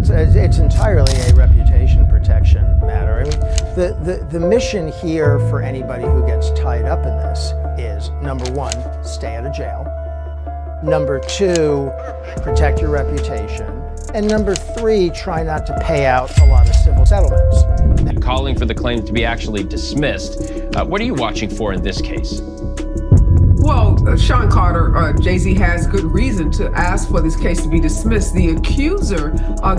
it's entirely a reputation protection matter. I mean, the mission here for anybody who gets tied up in this is, number one, stay out of jail. Number two, protect your reputation. And number three, try not to pay out a lot of civil settlements. Calling for the claim to be actually dismissed. What are you watching for in this case? Well, Sean Carter, Jay-Z has good reason to ask for this case to be dismissed. The accuser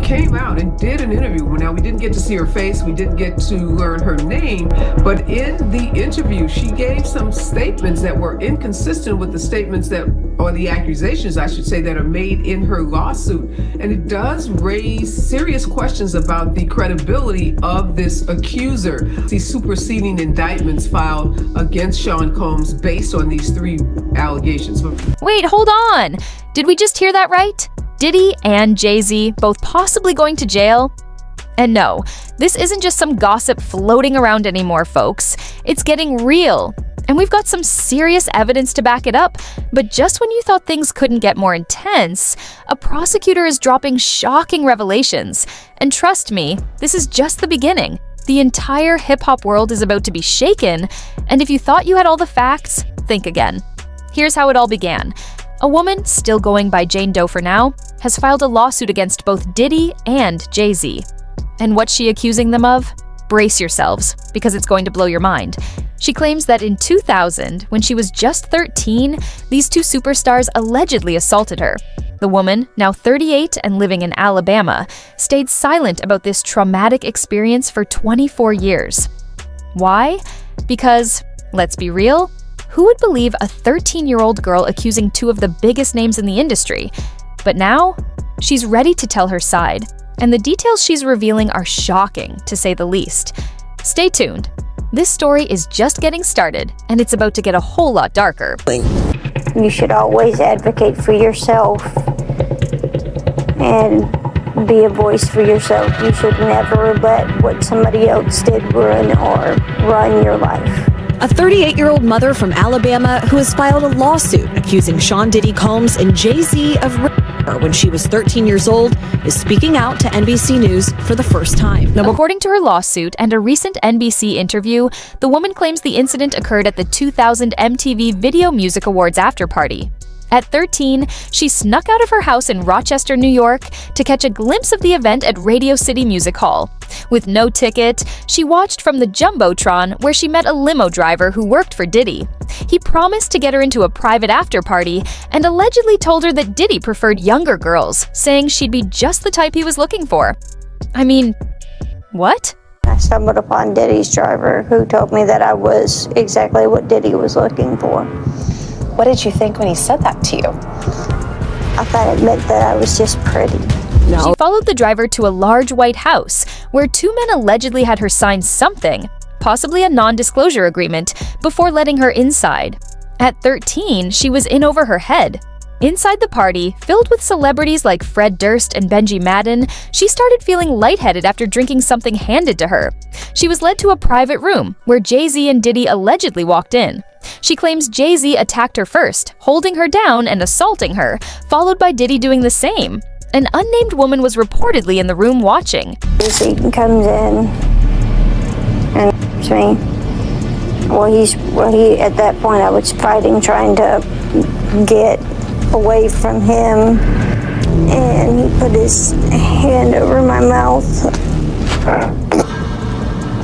came out and did an interview. Now, we didn't get to see her face. We didn't get to learn her name. But in the interview, she gave some statements that were inconsistent with the statements or the accusations, I should say, that are made in her lawsuit. And it does raise serious questions about the credibility of this accuser. These superseding indictments filed against Sean Combs based on these three allegations. Wait, hold on. Did we just hear that right? Diddy and Jay-Z both possibly going to jail? And no, this isn't just some gossip floating around anymore, folks. It's getting real. And we've got some serious evidence to back it up. But just when you thought things couldn't get more intense, a prosecutor is dropping shocking revelations. And trust me, this is just the beginning. The entire hip-hop world is about to be shaken. And if you thought you had all the facts, think again. Here's how it all began. A woman, still going by Jane Doe for now, has filed a lawsuit against both Diddy and Jay-Z. And what's she accusing them of? Brace yourselves, because it's going to blow your mind. She claims that in 2000, when she was just 13, these two superstars allegedly assaulted her. The woman, now 38 and living in Alabama, stayed silent about this traumatic experience for 24 years. Why? Because, let's be real, who would believe a 13-year-old girl accusing two of the biggest names in the industry? But now, she's ready to tell her side, and the details she's revealing are shocking, to say the least. Stay tuned. This story is just getting started, and it's about to get a whole lot darker. You should always advocate for yourself and be a voice for yourself. You should never let what somebody else did ruin or run your life. A 38-year-old mother from Alabama who has filed a lawsuit accusing Sean Diddy Combs and Jay-Z of raping her when she was 13 years old is speaking out to NBC News for the first time. Now, according to her lawsuit and a recent NBC interview, the woman claims the incident occurred at the 2000 MTV Video Music Awards after-party. At 13, she snuck out of her house in Rochester, New York, to catch a glimpse of the event at Radio City Music Hall. With no ticket, she watched from the Jumbotron, where she met a limo driver who worked for Diddy. He promised to get her into a private after-party and allegedly told her that Diddy preferred younger girls, saying she'd be just the type he was looking for. I mean, what? I stumbled upon Diddy's driver, who told me that I was exactly what Diddy was looking for. What did you think when he said that to you? I thought it meant that I was just pretty. No. She followed the driver to a large white house, where two men allegedly had her sign something, possibly a non-disclosure agreement, before letting her inside. At 13, she was in over her head. Inside the party, filled with celebrities like Fred Durst and Benji Madden, she started feeling lightheaded after drinking something handed to her. She was led to a private room, where Jay-Z and Diddy allegedly walked in. She claims Jay-Z attacked her first, holding her down and assaulting her, followed by Diddy doing the same. An unnamed woman was reportedly in the room watching. Jay-Z comes in and me. He at that point I was fighting, trying to get away from him, and he put his hand over my mouth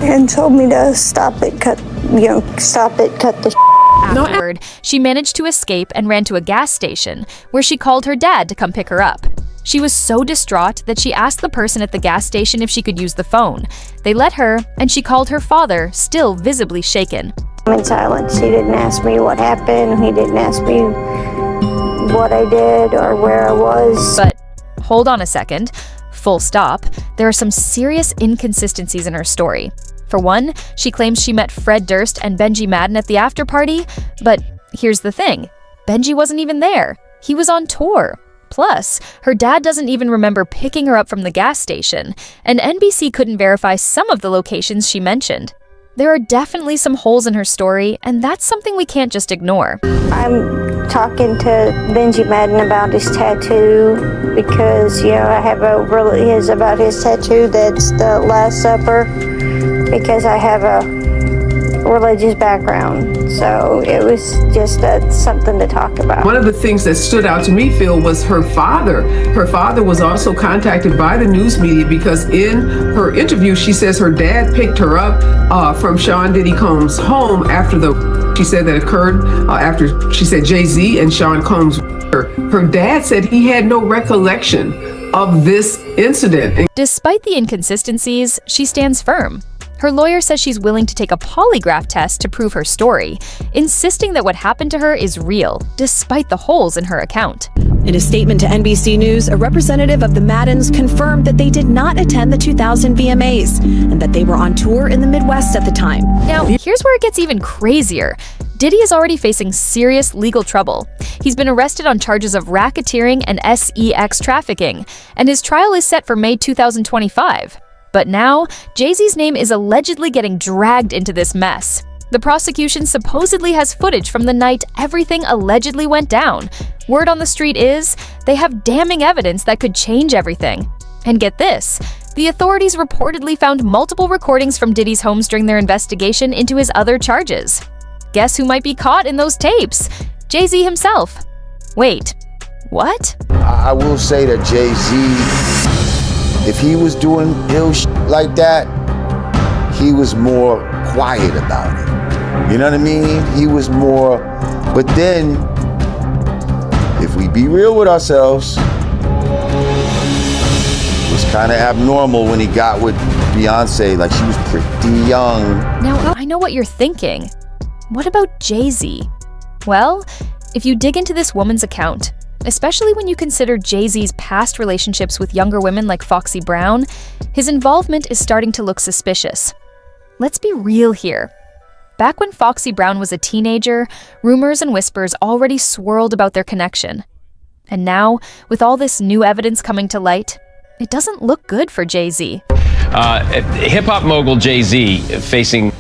and told me to stop it, cut the Afterward, she managed to escape and ran to a gas station, where she called her dad to come pick her up. She was so distraught that she asked the person at the gas station if she could use the phone. They let her, and she called her father, still visibly shaken. I'm in silence. He didn't ask me what happened. He didn't ask me what I did or where I was. But hold on a second. Full stop. There are some serious inconsistencies in her story. For one, she claims she met Fred Durst and Benji Madden at the after-party, but here's the thing. Benji wasn't even there. He was on tour. Plus, her dad doesn't even remember picking her up from the gas station, and NBC couldn't verify some of the locations she mentioned. There are definitely some holes in her story, and that's something we can't just ignore. I'm talking to Benji Madden about his tattoo because, I have about his tattoo that's the Last Supper because I have a religious background. So it was just something to talk about. One of the things that stood out to me, Phil, was her father. Her father was also contacted by the news media because in her interview, she says her dad picked her up from Sean Diddy Combs' home she said that occurred after, she said, Jay-Z and Sean Combs. Her dad said he had no recollection of this incident. Despite the inconsistencies, she stands firm. Her lawyer says she's willing to take a polygraph test to prove her story, insisting that what happened to her is real, despite the holes in her account. In a statement to NBC News, a representative of the Maddens confirmed that they did not attend the 2000 VMAs and that they were on tour in the Midwest at the time. Now, here's where it gets even crazier. Diddy is already facing serious legal trouble. He's been arrested on charges of racketeering and sex trafficking, and his trial is set for May 2025. But now, Jay-Z's name is allegedly getting dragged into this mess. The prosecution supposedly has footage from the night everything allegedly went down. Word on the street is, they have damning evidence that could change everything. And get this, the authorities reportedly found multiple recordings from Diddy's homes during their investigation into his other charges. Guess who might be caught in those tapes? Jay-Z himself. Wait, what? I will say that Jay-Z, if he was doing ill like that, he was more quiet about it. You know what I mean? He was more, but then, if we be real with ourselves, it was kind of abnormal when he got with Beyonce, like she was pretty young. Now, I know what you're thinking. What about Jay-Z? Well, if you dig into this woman's account, especially when you consider Jay-Z's past relationships with younger women like Foxy Brown, his involvement is starting to look suspicious. Let's be real here. Back when Foxy Brown was a teenager, rumors and whispers already swirled about their connection. And now, with all this new evidence coming to light, it doesn't look good for Jay-Z. Hip-hop mogul Jay-Z facing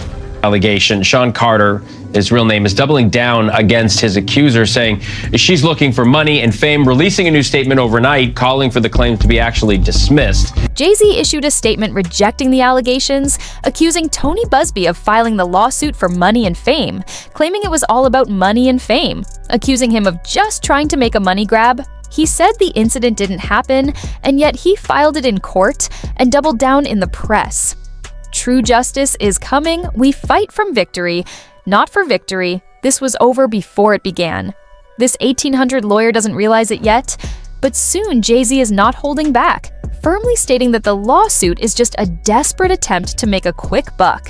allegation. Sean Carter, his real name, is doubling down against his accuser, saying she's looking for money and fame, releasing a new statement overnight calling for the claims to be actually dismissed. Jay-Z issued a statement rejecting the allegations, accusing Tony Busby of filing the lawsuit for money and fame, claiming it was all about money and fame, accusing him of just trying to make a money grab. He said the incident didn't happen, and yet he filed it in court and doubled down in the press. True justice is coming. We fight from victory, not for victory. This was over before it began. This 1800 lawyer doesn't realize it yet, but soon Jay-Z is not holding back, firmly stating that the lawsuit is just a desperate attempt to make a quick buck.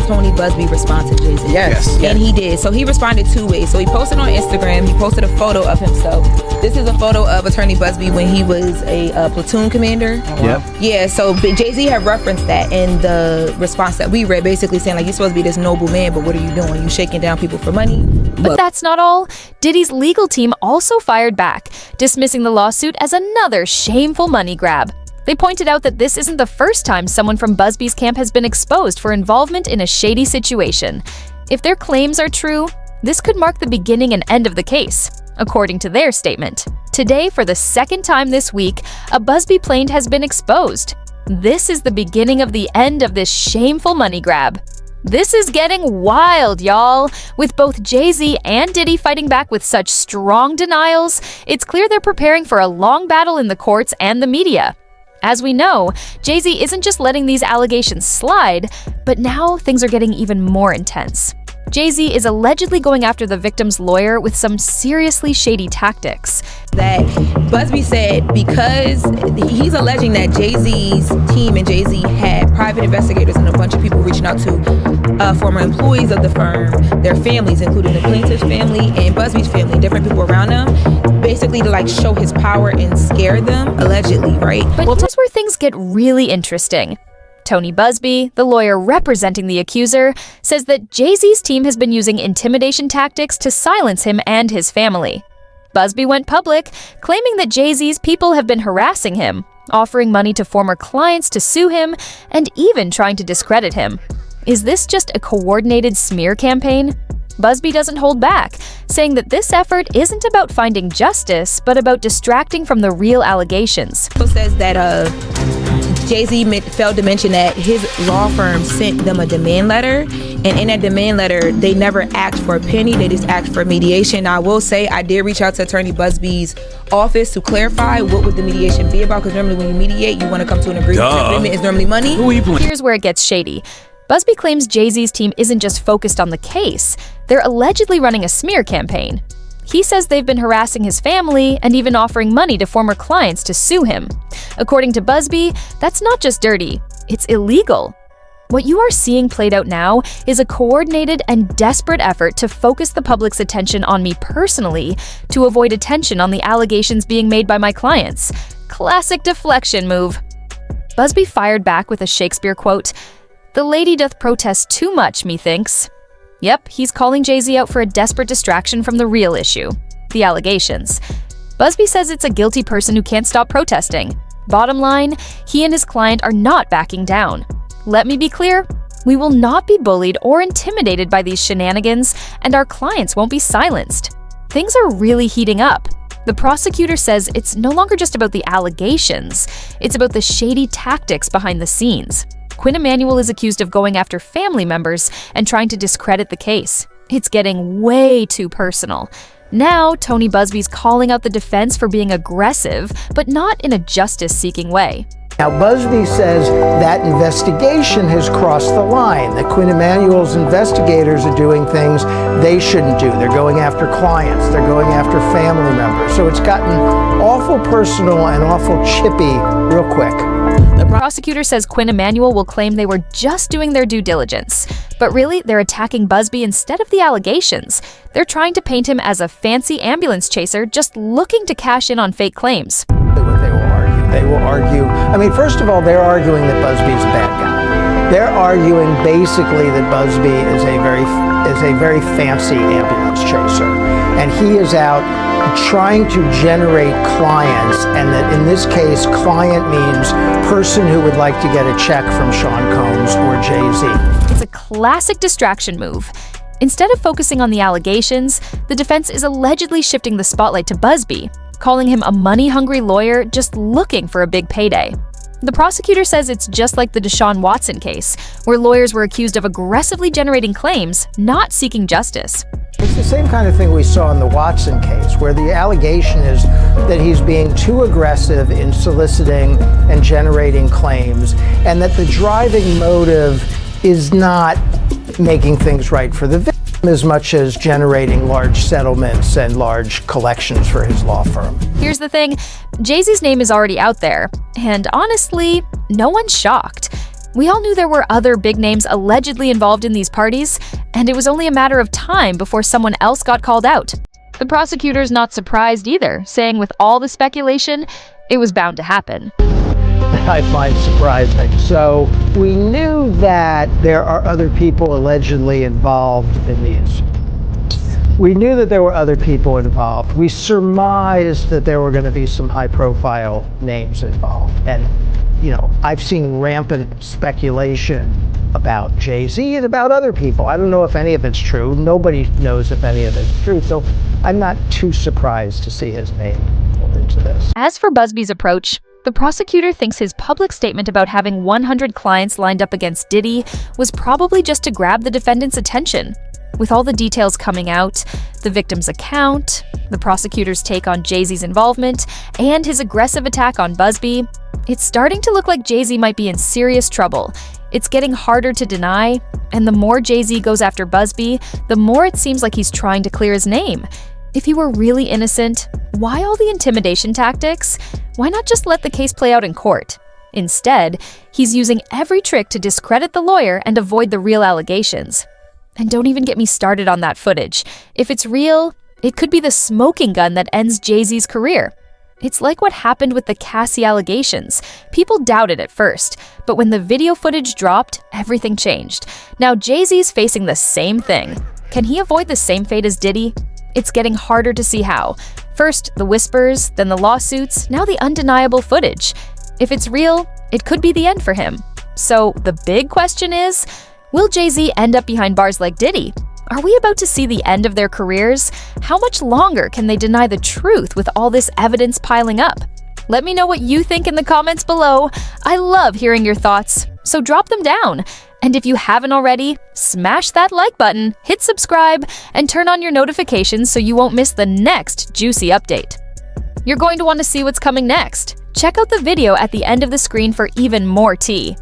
Tony Busby response to Jay-Z. Yes. And he did. So he responded two ways. So he posted on Instagram, he posted a photo of himself. This is a photo of Attorney Busby when he was a platoon commander. Yep. Yeah, so Jay-Z had referenced that in the response that we read, basically saying, like, you're supposed to be this noble man, but what are you doing? You shaking down people for money? But that's not all. Diddy's legal team also fired back, dismissing the lawsuit as another shameful money grab. They pointed out that this isn't the first time someone from Busby's camp has been exposed for involvement in a shady situation. If their claims are true, this could mark the beginning and end of the case, according to their statement. Today, for the second time this week, a Busby plaint has been exposed. This is the beginning of the end of this shameful money grab. This is getting wild, y'all. With both Jay-Z and Diddy fighting back with such strong denials, it's clear they're preparing for a long battle in the courts and the media. As we know, Jay-Z isn't just letting these allegations slide, but now things are getting even more intense. Jay-Z is allegedly going after the victim's lawyer with some seriously shady tactics. That Busby said because he's alleging that Jay-Z's team and Jay-Z had private investigators and a bunch of people reaching out to former employees of the firm, their families, including the plaintiff's family and Busby's family, different people around them, basically to like show his power and scare them, allegedly, right? But here's where things get really interesting. Tony Busby, the lawyer representing the accuser, says that Jay-Z's team has been using intimidation tactics to silence him and his family. Busby went public, claiming that Jay-Z's people have been harassing him, offering money to former clients to sue him, and even trying to discredit him. Is this just a coordinated smear campaign? Busby doesn't hold back, saying that this effort isn't about finding justice, but about distracting from the real allegations. It says that Jay-Z failed to mention that his law firm sent them a demand letter, and in that demand letter, they never asked for a penny, they just asked for mediation. Now, I will say I did reach out to Attorney Busby's office to clarify what would the mediation be about, because normally when you mediate, you want to come to an agreement. The agreement is normally money. Here's where it gets shady. Busby claims Jay-Z's team isn't just focused on the case, they're allegedly running a smear campaign. He says they've been harassing his family and even offering money to former clients to sue him. According to Busby, that's not just dirty, it's illegal. What you are seeing played out now is a coordinated and desperate effort to focus the public's attention on me personally to avoid attention on the allegations being made by my clients. Classic deflection move. Busby fired back with a Shakespeare quote, "The lady doth protest too much, methinks." Yep, he's calling Jay-Z out for a desperate distraction from the real issue, the allegations. Busby says it's a guilty person who can't stop protesting. Bottom line, he and his client are not backing down. Let me be clear, we will not be bullied or intimidated by these shenanigans, and our clients won't be silenced. Things are really heating up. The prosecutor says it's no longer just about the allegations, it's about the shady tactics behind the scenes. Quinn Emanuel is accused of going after family members and trying to discredit the case. It's getting way too personal. Now, Tony Busby's calling out the defense for being aggressive, but not in a justice-seeking way. Now, Busby says that investigation has crossed the line, that Quinn Emanuel's investigators are doing things they shouldn't do. They're going after clients, they're going after family members. So it's gotten awful personal and awful chippy real quick. The prosecutor says Quinn Emanuel will claim they were just doing their due diligence. But really, they're attacking Busby instead of the allegations. They're trying to paint him as a fancy ambulance chaser just looking to cash in on fake claims. They will argue, I mean, first of all, they're arguing that Busby is a bad guy. They're arguing basically that Busby is a very fancy ambulance chaser. And he is out trying to generate clients, and that in this case, client means person who would like to get a check from Sean Combs or Jay-Z. It's a classic distraction move. Instead of focusing on the allegations, the defense is allegedly shifting the spotlight to Busby, calling him a money-hungry lawyer just looking for a big payday. The prosecutor says it's just like the Deshaun Watson case, where lawyers were accused of aggressively generating claims, not seeking justice. It's the same kind of thing we saw in the Watson case, where the allegation is that he's being too aggressive in soliciting and generating claims, and that the driving motive is not making things right for the victim as much as generating large settlements and large collections for his law firm. Here's the thing, Jay-Z's name is already out there, and honestly, no one's shocked. We all knew there were other big names allegedly involved in these parties, and it was only a matter of time before someone else got called out. The prosecutor's not surprised either, saying with all the speculation, it was bound to happen. I find surprising. So we knew that there are other people allegedly involved in these. We knew that there were other people involved. We surmised that there were going to be some high-profile names involved. And, you know, I've seen rampant speculation about Jay-Z and about other people. I don't know if any of it's true. Nobody knows if any of it's true. So I'm not too surprised to see his name pulled into this. As for Busby's approach, the prosecutor thinks his public statement about having 100 clients lined up against Diddy was probably just to grab the defendant's attention. With all the details coming out, the victim's account, the prosecutor's take on Jay-Z's involvement, and his aggressive attack on Busby, it's starting to look like Jay-Z might be in serious trouble. It's getting harder to deny, and the more Jay-Z goes after Busby, the more it seems like he's trying to clear his name. If he were really innocent, why all the intimidation tactics? Why not just let the case play out in court? Instead, he's using every trick to discredit the lawyer and avoid the real allegations. And don't even get me started on that footage. If it's real, it could be the smoking gun that ends Jay-Z's career. It's like what happened with the Cassie allegations. People doubted at first, but when the video footage dropped, everything changed. Now Jay-Z's facing the same thing. Can he avoid the same fate as Diddy? It's getting harder to see how. First, the whispers, then the lawsuits, now the undeniable footage. If it's real, it could be the end for him. So the big question is, Will Jay-Z end up behind bars like Diddy? Are we about to see the end of their careers? How much longer can they deny the truth with all this evidence piling up? Let me know what you think in the comments below. I love hearing your thoughts, so drop them down. And if you haven't already, smash that like button, hit subscribe, and turn on your notifications so you won't miss the next juicy update. You're going to want to see what's coming next. Check out the video at the end of the screen for even more tea.